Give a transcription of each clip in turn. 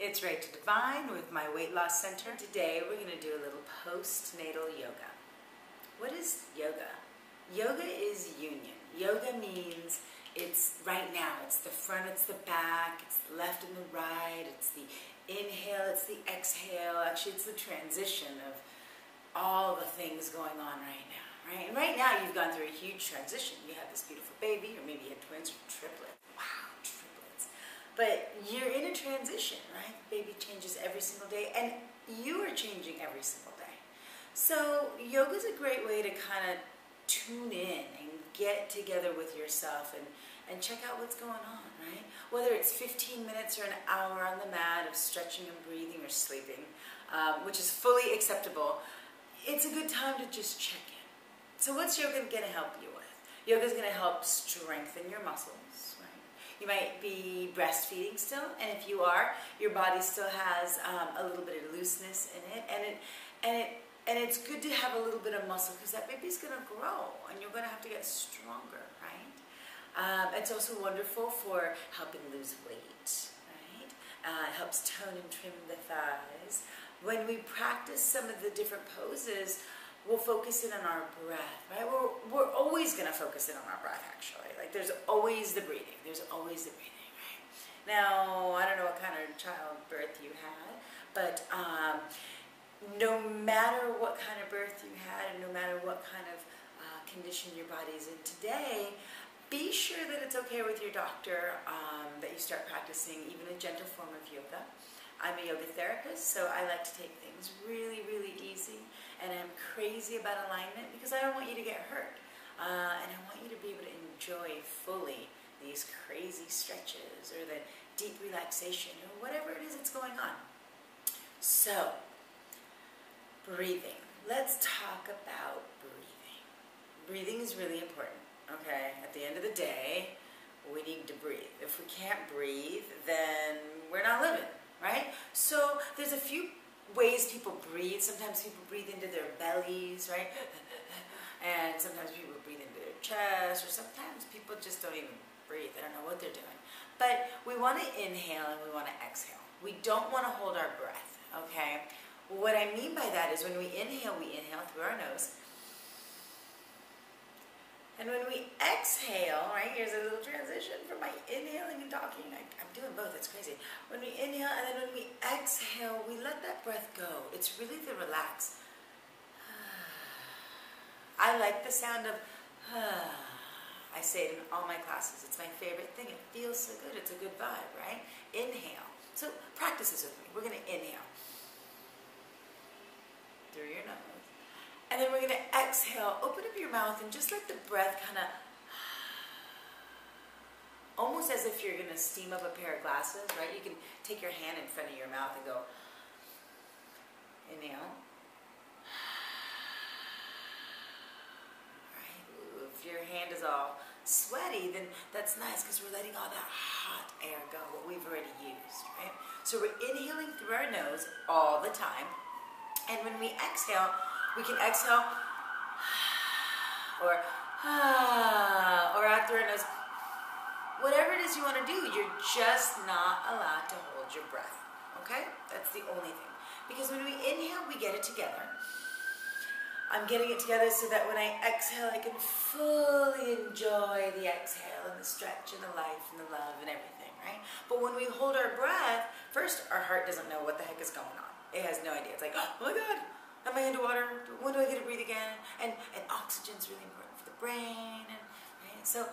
It's Divine with my Weight Loss Center. Today we're going to do a little postnatal yoga. What is yoga? Yoga is union. Yoga means it's right now. It's the front, it's the back, it's the left and the right, it's the inhale, it's the exhale. Actually, it's the transition of all the things going on right now. Right? And right now you've gone through a huge transition. You have this beautiful baby, or maybe you had twins or triplets. Wow, triplets. But you're in a transition, right? Baby changes every single day, and you are changing every single day. So yoga is a great way to kind of tune in and get together with yourself and check out what's going on, right? Whether it's 15 minutes or an hour on the mat of stretching and breathing or sleeping, which is fully acceptable, it's a good time to just check in. So what's yoga going to help you with? Yoga is going to help strengthen your muscles, right? You might be breastfeeding still, and if you are, your body still has a little bit of looseness in it, and it's good to have a little bit of muscle because that baby's going to grow, and you're going to have to get stronger, right? It's also wonderful for helping lose weight, right? It helps tone and trim the thighs. When we practice some of the different poses, we'll focus in on our breath, right? We're always going to focus in on our breath, actually. Like, there's always the breathing. There's always the breathing, right? Now, I don't know what kind of childbirth you had, but no matter what kind of birth you had and no matter what kind of condition your body's in today, be sure that it's okay with your doctor that you start practicing even a gentle form of yoga. I'm a yoga therapist, so I like to take things really, really easy, and I'm crazy about alignment because I don't want you to get hurt, and I want you to be able to enjoy fully these crazy stretches or the deep relaxation or whatever it is that's going on. So, breathing. Let's talk about breathing. Breathing is really important, okay? At the end of the day, we need to breathe. If we can't breathe, then we're not living. Right? So there's a few ways people breathe. Sometimes people breathe into their bellies, right? And sometimes people breathe into their chest, or sometimes people just don't even breathe. They don't know what they're doing. But we want to inhale and we want to exhale. We don't want to hold our breath, okay? What I mean by that is when we inhale through our nose. And when we exhale, right, here's a little transition from my inhaling and talking. I'm doing both, it's crazy. When we inhale and then when we exhale, we let that breath go. It's really the relax. I like the sound of, I say it in all my classes. It's my favorite thing. It feels so good. It's a good vibe, right? Inhale. So practice this with me. We're going to inhale through your nose. And then we're going to exhale, open up your mouth, and just let the breath kind of, almost as if you're going to steam up a pair of glasses, right? You can take your hand in front of your mouth and go, inhale. Right? If your hand is all sweaty, then that's nice because we're letting all that hot air go, what we've already used, right? So we're inhaling through our nose all the time. And when we exhale, we can exhale or out through our nose. Whatever it is you want to do, you're just not allowed to hold your breath. Okay? That's the only thing. Because when we inhale, we get it together. I'm getting it together so that when I exhale, I can fully enjoy the exhale and the stretch and the life and the love and everything, right? But when we hold our breath, first, our heart doesn't know what the heck is going on. It has no idea. It's like, oh my God. Am I underwater? When do I get to breathe again? And oxygen is really important for the brain. Right? So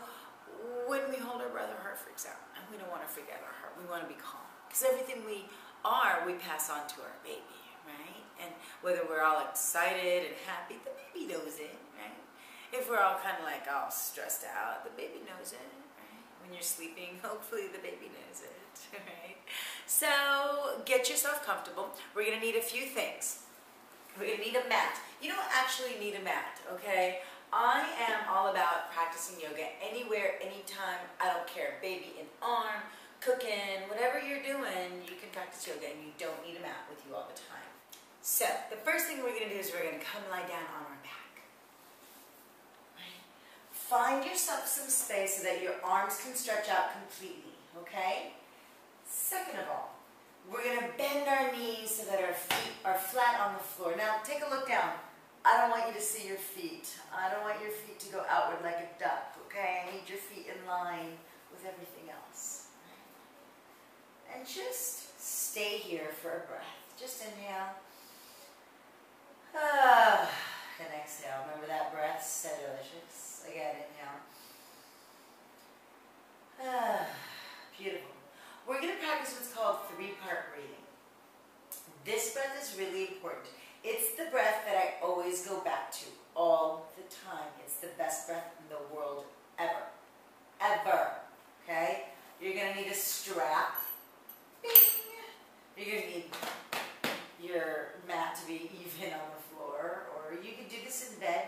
when we hold our breath, our heart freaks out. And we don't want to freak out our heart. We want to be calm. Because everything we are, we pass on to our baby. Right? And whether we're all excited and happy, the baby knows it. Right? If we're all kind of like all stressed out, the baby knows it. Right? When you're sleeping, hopefully the baby knows it. Right? So get yourself comfortable. We're going to need a few things. We're going to need a mat. You don't actually need a mat, okay? I am all about practicing yoga anywhere, anytime. I don't care. Baby in arm, cooking, whatever you're doing, you can practice yoga and you don't need a mat with you all the time. So, the first thing we're going to do is we're going to come lie down on our back. Right? Find yourself some space so that your arms can stretch out completely, okay? Second of all, We're going to bend our knees so that our feet are flat on the floor. Now, take a look down. I don't want you to see your feet. I don't want your feet to go outward like a duck, okay? I need your feet in line with everything else. And just stay here for a breath. Just inhale. And exhale. Remember that breath? So delicious. Again, inhale. Beautiful. We're going to practice what's called three-part breathing. This breath is really important. It's the breath that I always go back to all the time. It's the best breath in the world ever. Ever. Okay? You're going to need a strap. Bing. You're going to need your mat to be even on the floor, or you can do this in bed.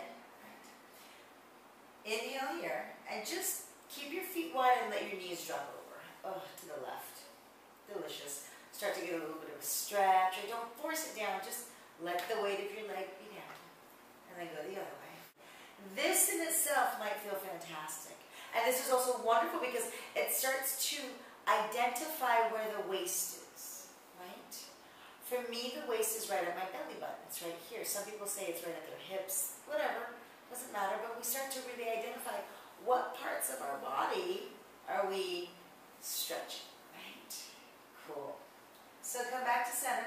Inhale here, and just keep your feet wide and let your knees drop over. Oh, to the left. Delicious. Start to get a little bit of a stretch, or don't force it down. Just let the weight of your leg be down, and then go the other way. This in itself might feel fantastic. And this is also wonderful because it starts to identify where the waist is, right? For me, the waist is right at my belly button. It's right here. Some people say it's right at their hips. Whatever. Doesn't matter. But we start to really identify what parts of our body are we stretching, right? Cool. So come back to center.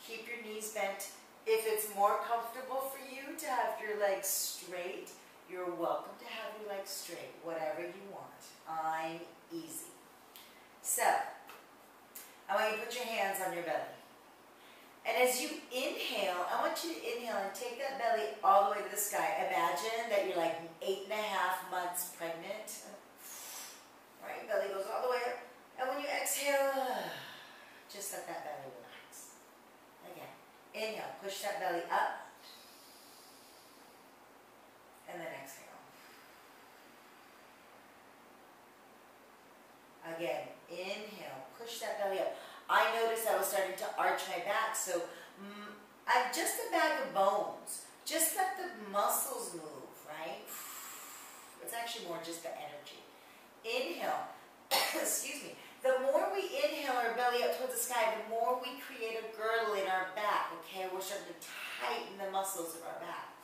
Keep your knees bent. If it's more comfortable for you to have your legs straight, you're welcome to have your legs straight. Whatever you want. I'm easy. So, I want you to put your hands on your belly. And as you inhale, I want you to inhale and take that belly all the way to the sky. Imagine that you're like 8.5 months pregnant. Right, belly goes all the way up. And when you exhale, just let that belly relax. Again, inhale, push that belly up. And then exhale. Again, inhale, push that belly up. I noticed I was starting to arch my back, so I'm just a bag of bones. Just let the muscles move, right? It's actually more just the energy. Inhale, excuse me. The more we inhale our belly up towards the sky, the more we create a girdle in our back, okay? We're starting to tighten the muscles of our back,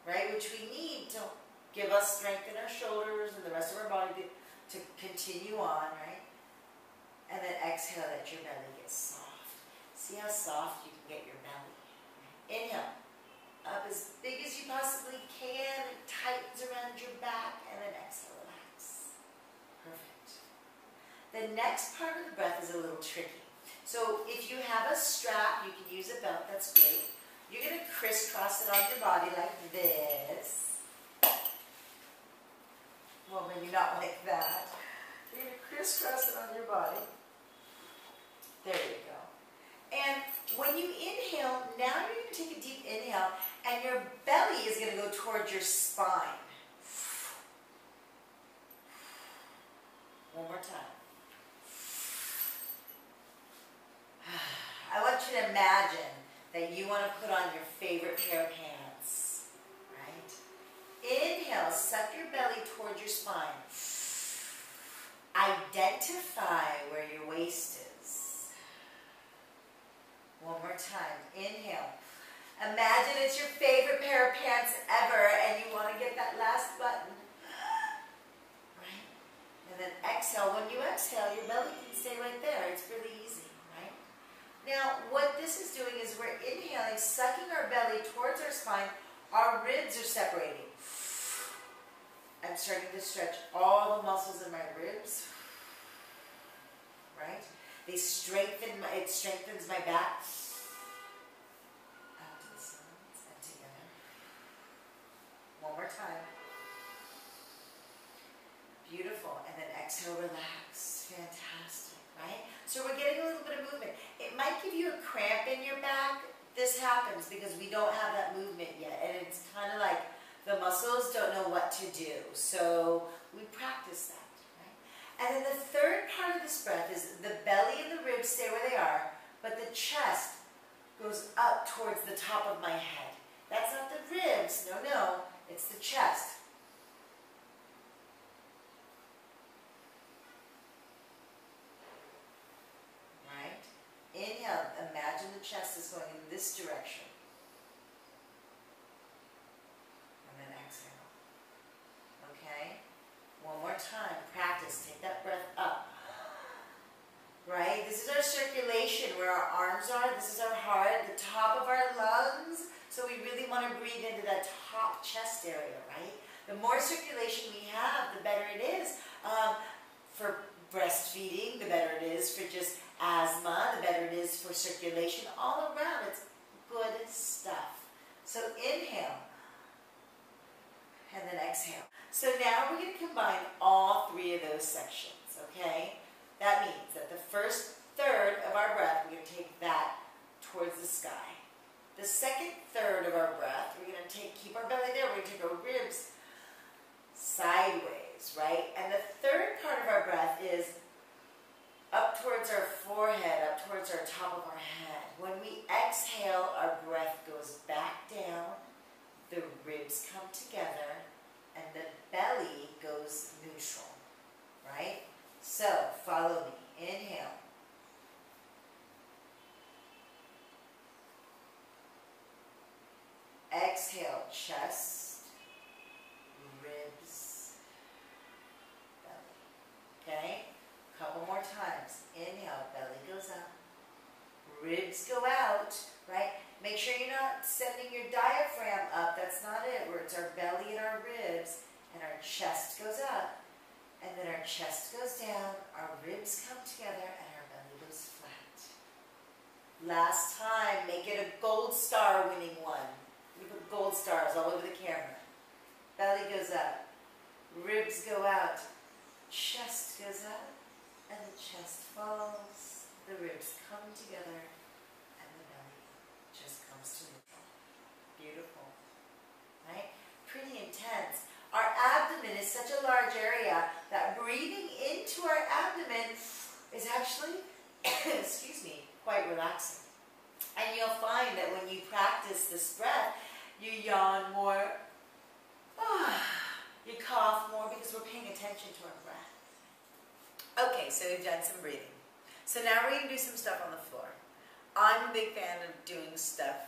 right? Which we need to give us strength in our shoulders and the rest of our body to continue on, right? And then exhale, let your belly get soft. See how soft you can get your belly. Inhale, up as big as you possibly can. It tightens around your back. And then exhale, relax. Perfect. The next part of the breath is a little tricky. So if you have a strap, you can use a belt. That's great. You're going to crisscross it on your body like this. Well, maybe not like that. You're going to crisscross it on your body. There you go. And when you inhale, now you're going to take a deep inhale, and your belly is going to go towards your spine. One more time. I want you to imagine that you want to put on your favorite pair of pants, right? Inhale, suck your belly towards your spine. Identify where your waist is. One more time. Inhale. Imagine it's your favorite pair of pants ever and you want to get that last button. Right? And then exhale. When you exhale, your belly can stay right there. It's really easy, right? Now, what this is doing is we're inhaling, sucking our belly towards our spine. Our ribs are separating. I'm starting to stretch all the muscles in my ribs. Right? They strengthen, it strengthens my back. Out to the sides and together. One more time. Beautiful. And then exhale, relax. Fantastic, right? So we're getting a little bit of movement. It might give you a cramp in your back. This happens because we don't have that movement yet. And it's kind of like the muscles don't know what to do. So we practice that. And then the third part of this breath is the belly and the ribs stay where they are, but the chest goes up towards the top of my head. That's not the ribs. No, no. It's the chest. Right? this direction. And then exhale. Okay? One more time. Practice. Take that breath up. Right? This is our circulation where our arms are. This is our heart, the top of our lungs. So we really want to breathe into that top chest area, right? The more circulation we have, the better it is. For breastfeeding, the better it is. For just asthma, the better it is for circulation. All around, it's good stuff. So inhale. And then exhale. So now we're going to combine all three of those sections, okay? That means that the first third of our breath, we're going to take that towards the sky. The second third of our breath, we're going to keep our belly there, we're going to take our ribs sideways, right? And the third part of our breath is up towards our forehead, up towards our top of our head. When we exhale, our breath goes back down, the ribs come together, and the belly goes neutral, right? So, follow me. Inhale. Exhale, chest, ribs, belly. Okay? Couple more times. Inhale, belly goes up. Ribs go out, right? Make sure you're not sending your diaphragm up. That's not it. Where it's our belly and our ribs, and our chest goes up. And then our chest goes down, our ribs come together, and our belly goes flat. Last time, make it a gold star winning one. We put gold stars all over the camera. Belly goes up, ribs go out, chest goes up, and the chest falls. The ribs come together, and the belly just comes to neutral. Beautiful, right? Pretty intense. Our abdomen is such a large area that breathing into our abdomen is actually, excuse me, quite relaxing. And you'll find that when you practice this breath, you yawn more, you cough more because we're paying attention to our breath. Okay, so we've done some breathing. So now we're going to do some stuff on the floor. I'm a big fan of doing stuff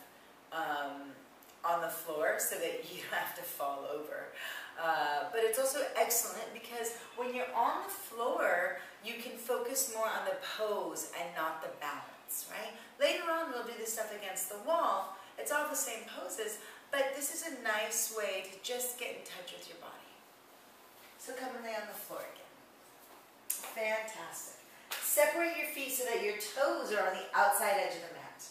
on the floor so that you don't have to fall over. But it's also excellent because when you're on the floor, you can focus more on the pose and not the balance, right? Later on, we'll do this stuff against the wall. It's all the same poses, but this is a nice way to just get in touch with your body. So come and lay on the floor again. Fantastic. Separate your feet so that your toes are on the outside edge of the mat.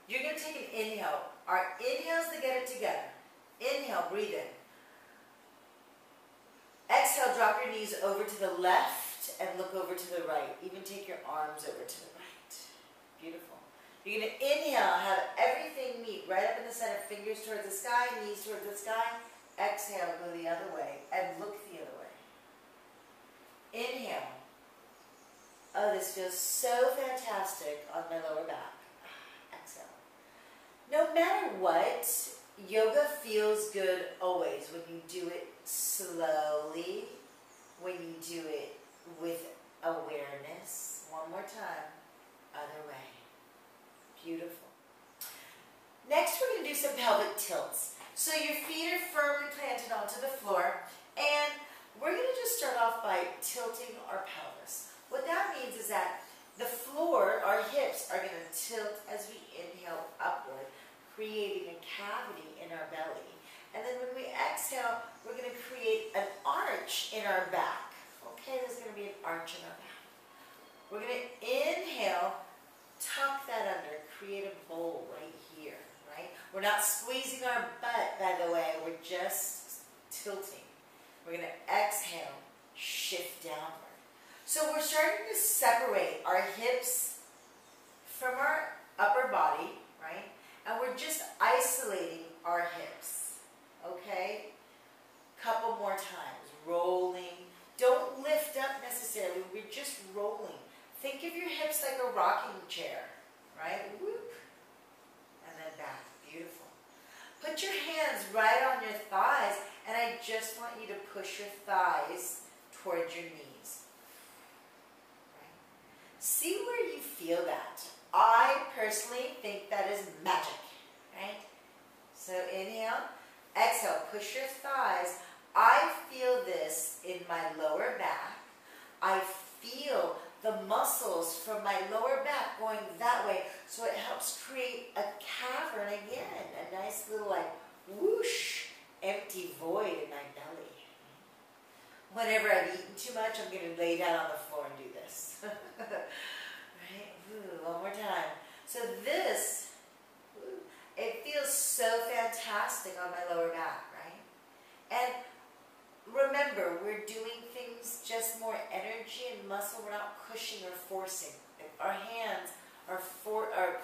You're going to take an inhale. Our inhales to get it together. Inhale, breathe in. Exhale, drop your knees over to the left and look over to the right. Even take your arms over to the right. Beautiful. You're going to inhale, have everything meet right up in the center, fingers towards the sky, knees towards the sky. Exhale, go the other way and look the other way. Inhale. Oh, this feels so fantastic on my lower back. Exhale. No matter what, yoga feels good always when you do it slowly, when you do it with awareness. One more time. Other way. Beautiful. Next, we're going to do some pelvic tilts. So your feet are firmly planted onto the floor, and we're going to just start off by tilting our pelvis. What that means is that the floor, our hips, are going to tilt as we inhale upward, creating a cavity in our belly. And then when we exhale, we're going to create an arch in our back. Okay, there's going to be an arch in our back. We're going to inhale, tuck that under, create a bowl right here, right? We're not squeezing our butt, by the way. We're just tilting. We're going to exhale, shift downward. So we're starting to separate our hips from our upper body, right? And we're just isolating our hips, okay? Couple more times, rolling. Don't lift up necessarily, we're just rolling. Think of your hips like a rocking chair, right? Whoop. And then back, beautiful. Put your hands right on your thighs, and I just want you to push your thighs towards your knees. Right? See where you feel that. I personally think that is in my lower back. I feel the muscles from my lower back going that way, so it helps create a cavern again, a nice little like whoosh, empty void in my belly. Whenever I've eaten too much, I'm going to lay down on the floor and do this. Right? Ooh, one more time. So this, ooh, it feels so fantastic on my lower back, right? And remember, we're doing things just more energy and muscle. We're not pushing or forcing. Our hands are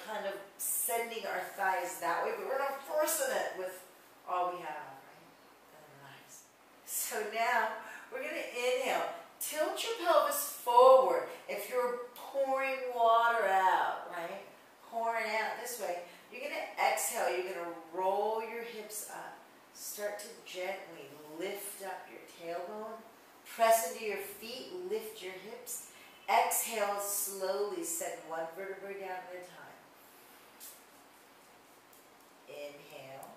kind of sending our thighs that way, but we're not forcing it with all we have, right? And relax. So now we're going to inhale. Tilt your pelvis forward. If you're pouring water out, right? Pouring out this way. You're going to exhale. You're going to roll your hips up. Start to gently lift up your tailbone. Press into your feet. Lift your hips. Exhale slowly. Send one vertebrae down at a time. Inhale.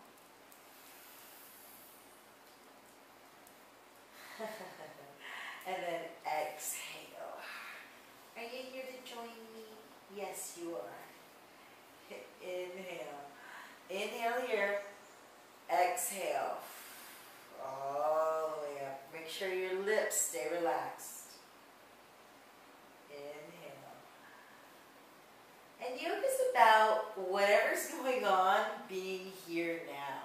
And then exhale. Are you here to join me? Yes, you are. Inhale. Inhale here. Exhale. All the way up. Make sure your lips stay relaxed. Inhale. And yoga is about whatever's going on being here now.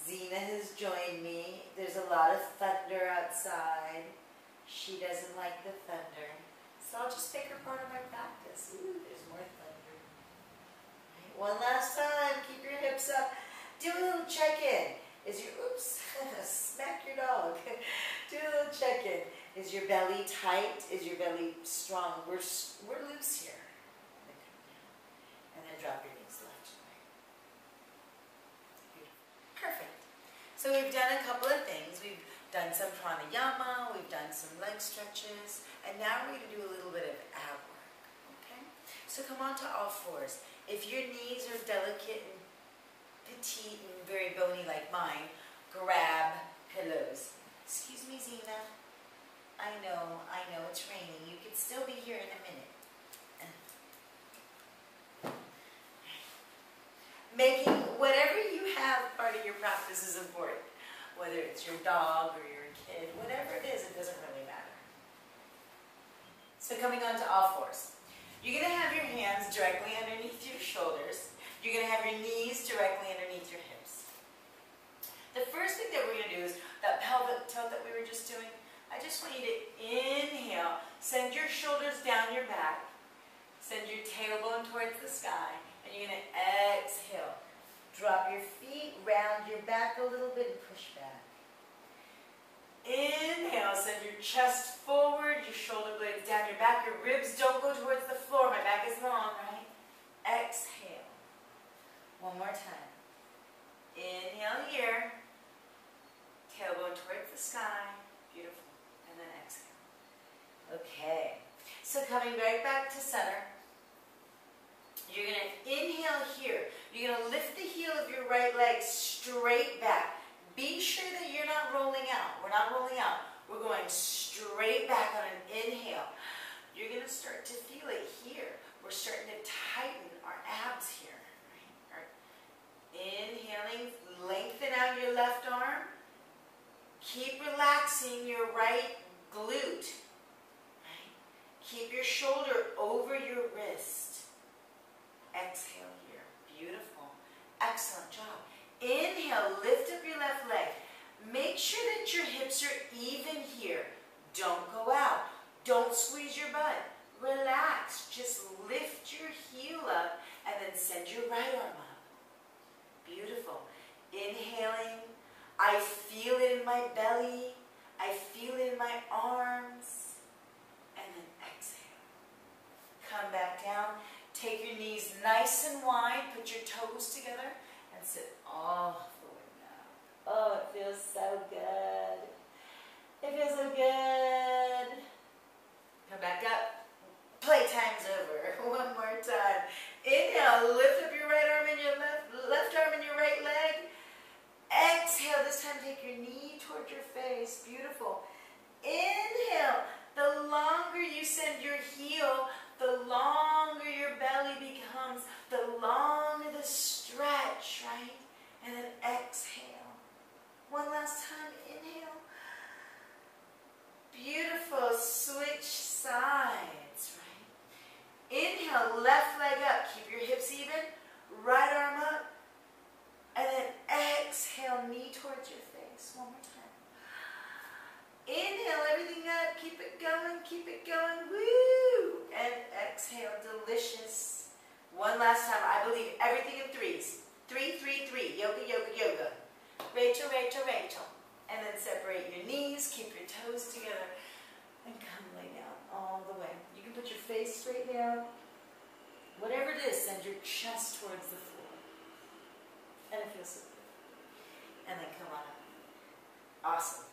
Zena has joined me. There's a lot of thunder outside. She doesn't like the thunder. So I'll just make her part of my practice. Ooh, there's more thunder. Right, one last time. Keep your hips up. Do a little check-in. Is your, oops, smack your dog. Do a little check-in. Is your belly tight? Is your belly strong? We're loose here. And then drop your knees left and right. Beautiful. Perfect. So we've done a couple of things. We've done some pranayama, we've done some leg stretches, and now we're going to do a little bit of ab work. Okay? So come on to all fours. If your knees are delicate and petite and very bony like mine, grab pillows. Excuse me, Zena. I know it's raining. You could still be here in a minute. Making whatever you have part of your practice is important. Whether it's your dog or your kid, whatever it is, it doesn't really matter. So coming on to all fours. You're going to have your hands directly underneath your shoulders. You're going to have your knees directly underneath your hips. The first thing that we're going to do is that pelvic tilt that we were just doing. I just want you to inhale, send your shoulders down your back, send your tailbone towards the sky, and you're going to exhale. Drop your feet, round your back a little bit, and push back. Inhale, send your chest forward, your shoulder blades down your back. Your ribs don't go towards the floor. My back is long, right? Exhale. One more time. Inhale here. Tailbone towards the sky. Beautiful. And then exhale. Okay. So coming right back to center. You're going to inhale here. You're going to lift the heel of your right leg straight back. Be sure that you're not rolling out. We're not rolling out. We're going straight back on an inhale. You're going to start to feel it here. We're starting to tighten our abs here. Right? Inhaling, lengthen out your left arm. Keep relaxing your right glute. Right? Keep your shoulder over your wrist. Exhale here. Beautiful. Excellent job. Inhale, lift up your left leg. Make sure that your hips are even here. Don't go out. Don't squeeze your butt. Relax. Just lift your heel up and then send your right arm up. Beautiful. Inhaling. I feel it in my belly. I feel it in my arms. And then exhale. Come back down. Take your knees nice and wide. Put your toes together and sit all the way down. Oh, it feels so good. It feels so good. Come back up. Playtime's over. One more time. Inhale. Lift up your right arm and your left arm and your right leg. Exhale. This time take your knee towards your face. Beautiful. keep it going. Woo! And exhale, delicious. One last time. I believe everything in threes. 3, 3, 3. Yoga, yoga, yoga. Rachel, Rachel, Rachel. And then separate your knees, keep your toes together, and come lay down all the way. You can put your face straight down. Whatever it is, send your chest towards the floor. And it feels so good. And then come on up. Awesome.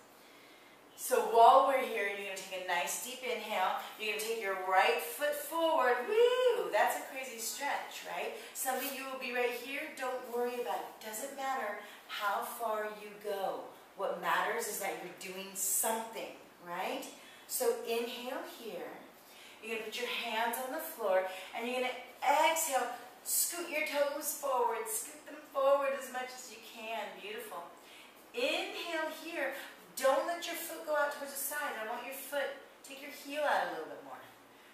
So while we're here, you're going to take a nice deep inhale. You're going to take your right foot forward. Woo! That's a crazy stretch, right? Some of you will be right here. Don't worry about it. Doesn't matter how far you go. What matters is that you're doing something, right? So inhale here. You're going to put your hands on the floor, and you're going to exhale. Scoot your toes forward. Scoot them forward as much as you can. Beautiful. Inhale here. Don't let your foot go out towards the side. I want your foot, take your heel out a little bit more.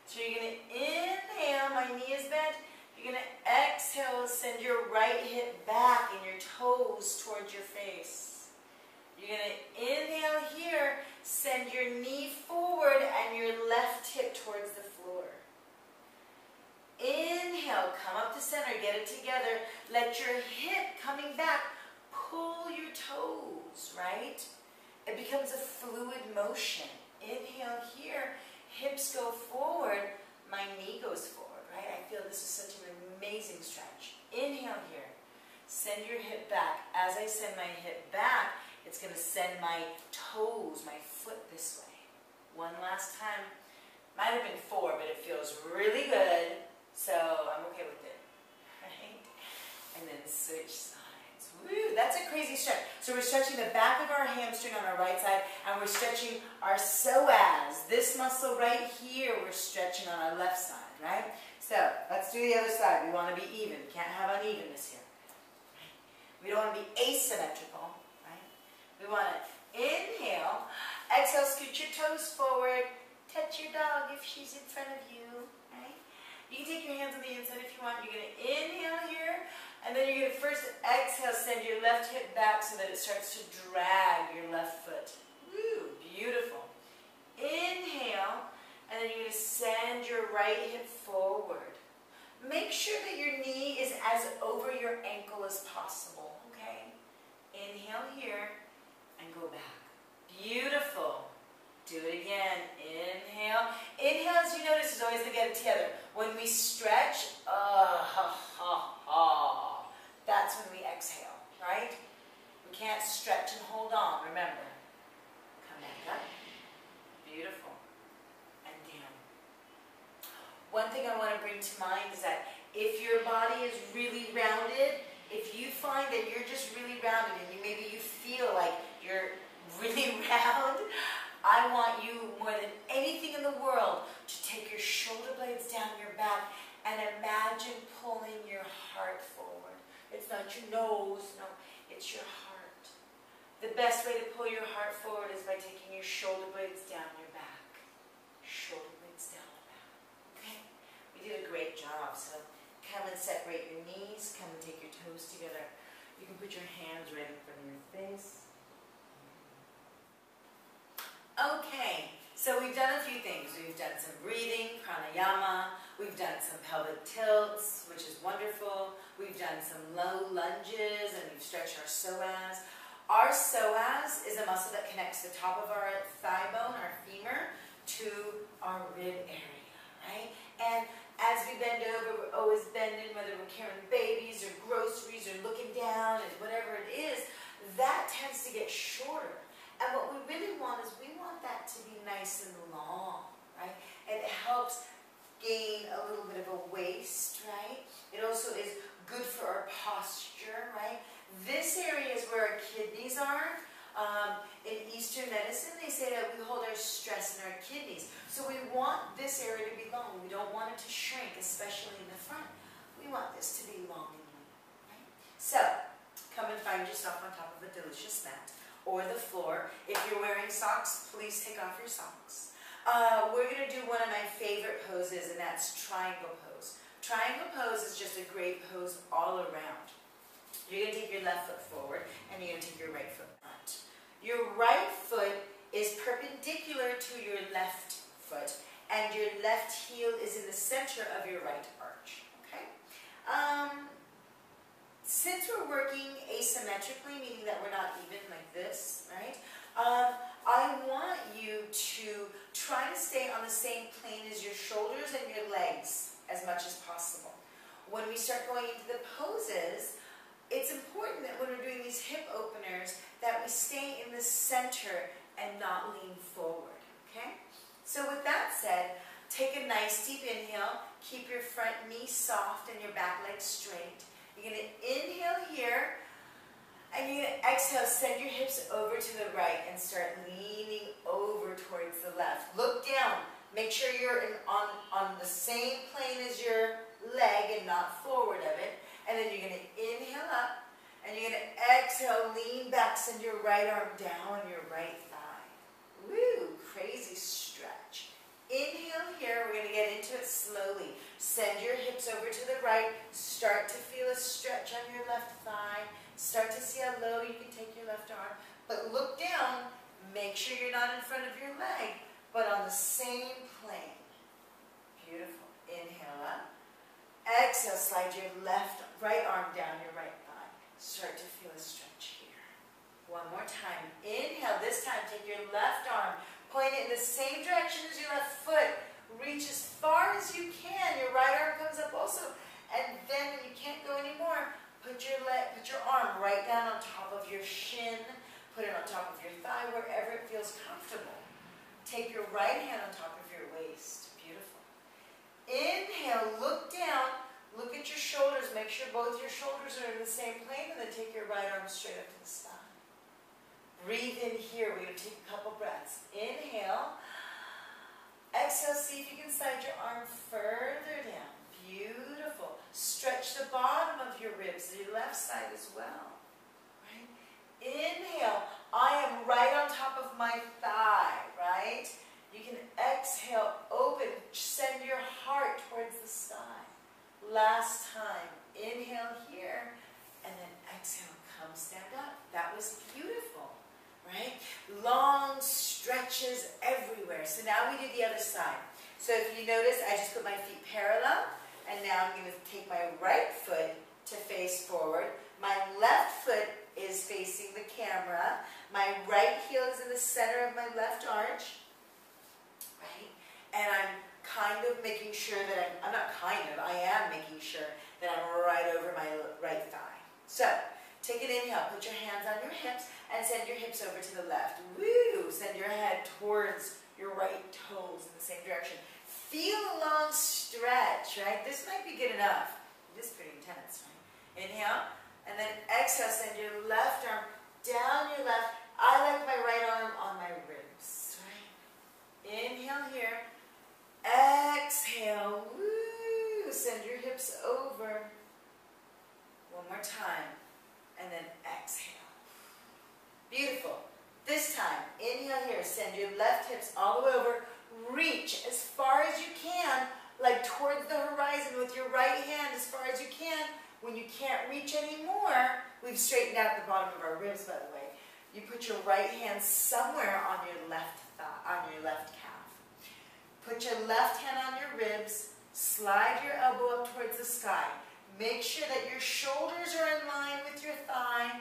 So you're going to inhale, my knee is bent. You're going to exhale, send your right hip back and your toes towards your face. You're going to inhale here, send your knee forward and your left hip towards the floor. Inhale, come up to center, get it together. Let your hip coming back, pull your toes, right? It becomes a fluid motion. Inhale here, hips go forward, my knee goes forward, right? I feel this is such an amazing stretch. Inhale here, send your hip back. As I send my hip back, it's going to send my toes, my foot this way. One last time. Might have been 4, but it feels really good, so I'm okay with it, right? And then switch sides. Woo, that's a crazy stretch. So we're stretching the back of our hamstring on our right side, and we're stretching our psoas. This muscle right here, we're stretching on our left side, right? So let's do the other side. We want to be even. Can't have unevenness here. We don't want to be asymmetrical, right? We want to inhale, exhale, scoot your toes forward, touch your dog if she's in front of you, right? You can take your hands on the inside if you want. You're going to inhale here. And then you're going to first exhale, send your left hip back so that it starts to drag your left foot. Woo, beautiful. Inhale, and then you're going to send your right hip forward. Make sure that your knee is as over your ankle as possible, okay? Inhale here, and go back. Beautiful. Do it again. Inhale. Inhale, as you notice, is always to get it together. When we stretch, that's when we exhale, right? We can't stretch and hold on, remember. Come back up. Beautiful. And down. One thing I want to bring to mind is that if your body is really rounded, if you find that you're just really rounded and maybe you feel like you're really round, I want you more than anything in the world to take your shoulder blades down your back and imagine pulling your heart forward. It's not your nose, no, it's your heart. The best way to pull your heart forward is by taking your shoulder blades down your back. Shoulder blades down the back. Okay? We did a great job, so come and separate your knees, come and take your toes together. You can put your hands right in front of your face. Okay, so we've done a few things. We've done some breathing, pranayama. We've done some pelvic tilts, which is wonderful. We've done some low lunges, and we've stretched our psoas. Our psoas is a muscle that connects the top of our thigh bone, our femur, to our rib area, right? And as we bend over, we're always bending, whether we're carrying babies or groceries or looking down and whatever it is, that tends to get shorter. And what we really want is we want that to be nice and long, right? It helps gain a little bit of a waist, right? It also is good for our posture, right? This area is where our kidneys are. In Eastern medicine, they say that we hold our stress in our kidneys. So we want this area to be long. We don't want it to shrink, especially in the front. We want this to be long and lean, right? So, come and find yourself on top of a delicious mat or the floor. If you're wearing socks, please take off your socks. We're going to do one of my favorite poses, and that's triangle pose. Triangle pose is just a great pose all around. You're going to take your left foot forward, and you're going to take your right foot front. Your right foot is perpendicular to your left foot, and your left heel is in the center of your right arch, okay? Since we're working asymmetrically, meaning that we're not even like this, right? I want you to try to stay on the same plane as your shoulders and your legs as much as possible. When we start going into the poses, it's important that when we're doing these hip openers that we stay in the center and not lean forward, okay? So with that said, take a nice deep inhale, keep your front knee soft and your back leg straight. You're going to inhale here, and you're going to exhale, send your hips over to the right and start leaning over towards the left. Look down, make sure you're on the same plane as your leg and not forward of it. And then you're going to inhale up, and you're going to exhale, lean back, send your right arm down your right thigh. Woo, crazy stretch. Inhale here, we're going to get into it slowly. Send your hips over to the right, start to feel a stretch on your left thigh. Start to see how low you can take your left arm. But look down, make sure you're not in front of your leg, but on the same plane. Beautiful. Inhale up. Exhale, slide your right arm down your right thigh. Start to feel a stretch here. One more time. Inhale. This time, take your left arm, point it in the same direction as your left foot. Reach as far as you can. Your right arm comes up also. And then when you can't go anymore, put your arm right down on top of your shin. Put it on top of your thigh, wherever it feels comfortable. Take your right hand on top of your waist. Beautiful. Inhale, look down, look at your shoulders, make sure both your shoulders are in the same plane, and then take your right arm straight up to the sky. Breathe in here, we're going to take a couple breaths. Inhale, exhale, see if you can slide your arm further down. Beautiful. Stretch the bottom of your ribs, your left side as well. Right? Inhale, I am right on top of my thigh, right? You can exhale, open, send your heart towards the sky. Last time, inhale here, and then exhale, come stand up. That was beautiful, right? Long stretches everywhere. So now we do the other side. So if you notice, I just put my feet parallel, and now I'm going to take my right foot to face forward. My left foot is facing the camera. My right heel is in the center of my left arch. Right? And I'm kind of making sure that I am making sure that I'm right over my right thigh. So, take an inhale, put your hands on your hips, and send your hips over to the left. Woo! Send your head towards your right toes in the same direction. Feel a long stretch, right? This might be good enough. This is pretty intense, right? Inhale, and then exhale, send your left arm down your left. I like my right arm on my ribs, right? Inhale here. Exhale. Woo! Send your hips over. One more time. And then exhale. Beautiful. This time, inhale here. Send your left hips all the way over. Reach as far as you can, like towards the horizon with your right hand as far as you can. When you can't reach anymore, we've straightened out the bottom of our ribs, by the way. You put your right hand somewhere on your left thigh, on your left calf. Put your left hand on your ribs. Slide your elbow up towards the sky. Make sure that your shoulders are in line with your thigh,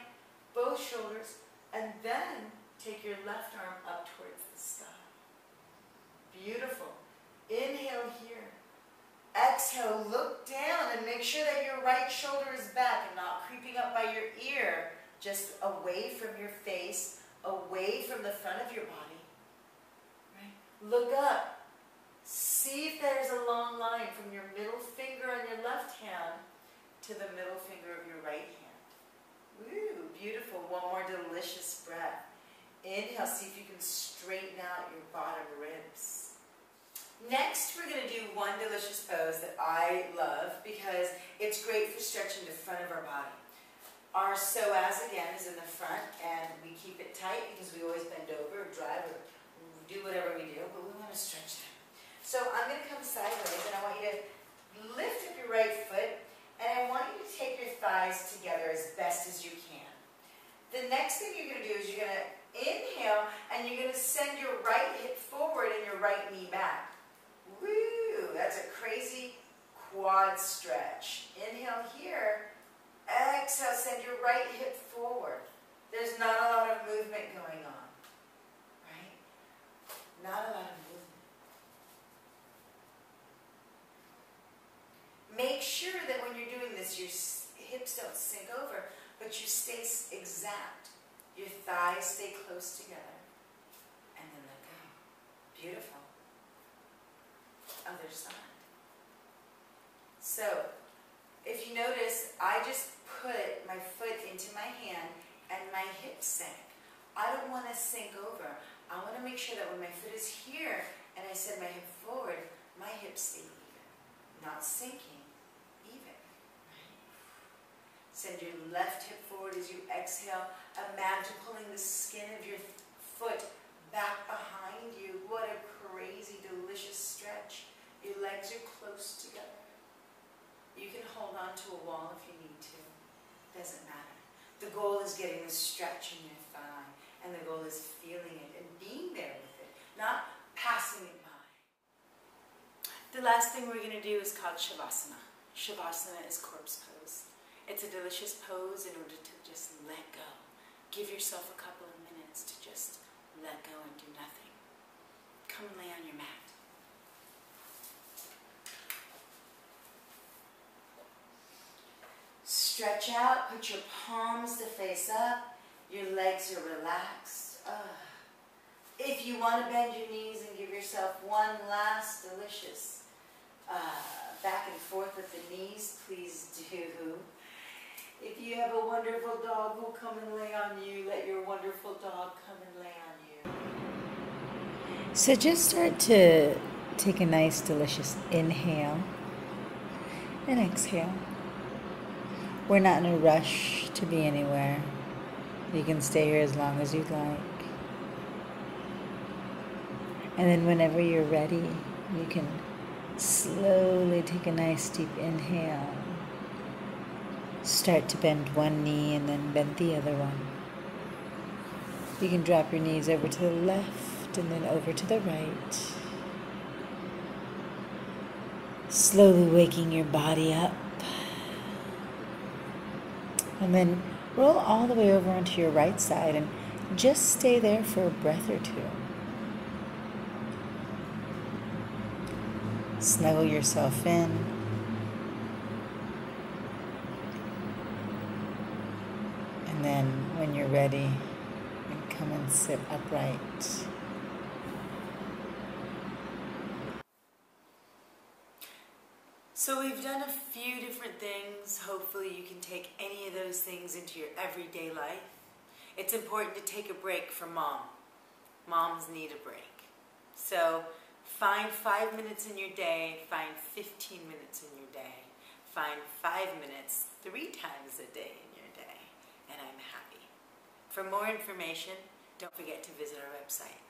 both shoulders, and then take your left arm up towards the sky. Beautiful. Inhale here. Exhale, look down and make sure that your right shoulder is back and not creeping up by your ear, just away from your face, away from the front of your body. Right? Look up. See if there's a long line from your middle finger on your left hand to the middle finger of your right hand. Woo, beautiful. One more delicious breath. Inhale, see if you can straighten out your bottom ribs. Next, we're going to do one delicious pose that I love because it's great for stretching the front of our body. Our psoas, again, is in the front, and we keep it tight because we always bend over, or drive, or do whatever we do, but we want to stretch that. So I'm going to come sideways, and I want you to lift up your right foot, and I want you to take your thighs together as best as you can. The next thing you're going to do is you're going to inhale, and you're going to send your right hip forward and your right knee back. quad stretch. Inhale here. Exhale, send your right hip forward. There's not a lot of movement going on, right? Not a lot of movement. Make sure that when you're doing this, your hips don't sink over, but you stay exact. Your thighs stay close together. And then let go. Beautiful. Other side. So, if you notice, I just put my foot into my hand and my hips sank. I don't want to sink over. I want to make sure that when my foot is here and I send my hip forward, my hips stay even. Not sinking, even. Send your left hip forward as you exhale. Imagine pulling the skin of your foot back behind you. What a crazy, delicious stretch. Your legs are close together. You can hold on to a wall if you need to. Doesn't matter. The goal is getting the stretch in your thigh, and the goal is feeling it and being there with it, not passing it by. The last thing we're going to do is called Shavasana. Shavasana is corpse pose. It's a delicious pose in order to just let go. Give yourself a couple of minutes to just let go and do nothing. Come lay on your mat. Stretch out, put your palms to face up, your legs are relaxed. If you want to bend your knees and give yourself one last delicious back and forth with the knees, please do. If you have a wonderful dog who will come and lay on you, let your wonderful dog come and lay on you. So just start to take a nice delicious inhale and exhale. We're not in a rush to be anywhere. You can stay here as long as you'd like. And then whenever you're ready, you can slowly take a nice deep inhale. Start to bend one knee and then bend the other one. You can drop your knees over to the left and then over to the right. Slowly waking your body up. And then roll all the way over onto your right side and just stay there for a breath or two. Snuggle yourself in. And then when you're ready, come and sit upright. So we've done a few different things. Hopefully you can take any of those things into your everyday life. It's important to take a break from mom. Moms need a break. So find 5 minutes in your day, find 15 minutes in your day, find 5 minutes 3 times a day in your day, and I'm happy. For more information, don't forget to visit our website.